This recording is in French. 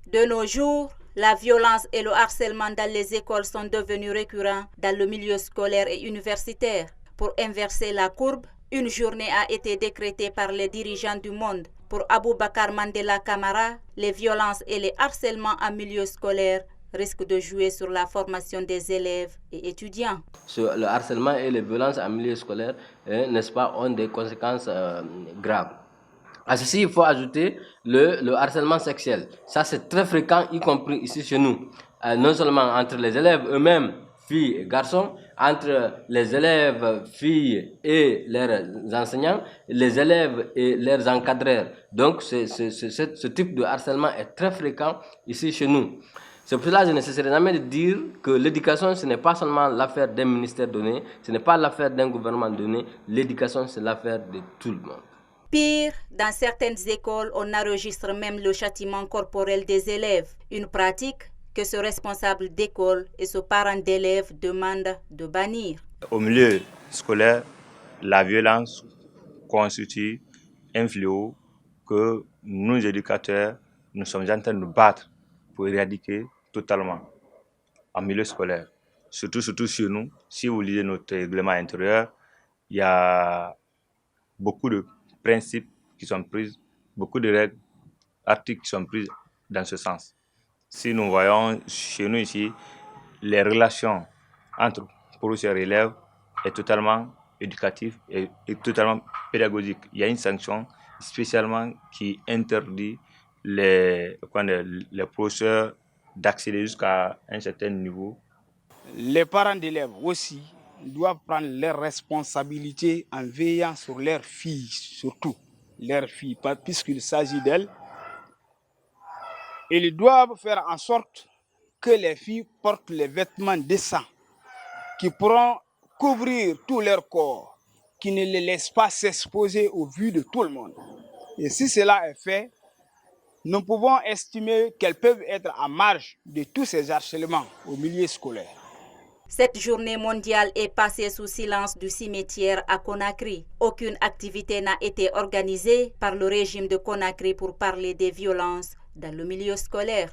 De nos jours, la violence et le harcèlement dans les écoles sont devenus récurrents dans le milieu scolaire et universitaire. Pour inverser la courbe, une journée a été décrétée par les dirigeants du monde. Pour Aboubakar Mandela Camara, les violences et les harcèlements en milieu scolaire risquent de jouer sur la formation des élèves et étudiants. Le harcèlement et les violences en milieu scolaire, n'est-ce pas, ont des conséquences graves. À ceci, il faut ajouter le harcèlement sexuel. Ça, c'est très fréquent, y compris ici chez nous. Non seulement entre les élèves eux-mêmes, filles et garçons, entre les élèves, filles et leurs enseignants, les élèves et leurs encadreurs. Donc, ce type de harcèlement est très fréquent ici chez nous. C'est pour cela que je ne cesserai jamais de dire que l'éducation, ce n'est pas seulement l'affaire d'un ministère donné, ce n'est pas l'affaire d'un gouvernement donné, l'éducation, c'est l'affaire de tout le monde. Pire, dans certaines écoles, on enregistre même le châtiment corporel des élèves, une pratique que ce responsable d'école et ce parent d'élèves demandent de bannir. Au milieu scolaire, la violence constitue un fléau que nous, éducateurs, nous sommes en train de battre pour éradiquer totalement en milieu scolaire. Surtout chez nous, si vous lisez notre règlement intérieur, il y a beaucoup de principes qui sont pris, beaucoup de règles, articles qui sont pris dans ce sens. Si nous voyons chez nous ici, les relations entre professeurs et élèves est totalement éducative et totalement pédagogique. Il y a une sanction spécialement qui interdit les professeurs d'accéder jusqu'à un certain niveau. Les parents d'élèves aussi doivent prendre leurs responsabilités en veillant sur leurs filles, surtout leurs filles, puisqu'il s'agit d'elles. Ils doivent faire en sorte que les filles portent les vêtements décents qui pourront couvrir tout leur corps, qui ne les laissent pas s'exposer aux vues de tout le monde. Et si cela est fait, nous pouvons estimer qu'elles peuvent être en marge de tous ces harcèlements au milieu scolaire. Cette journée mondiale est passée sous silence du cimetière à Conakry. Aucune activité n'a été organisée par le régime de Conakry pour parler des violences dans le milieu scolaire.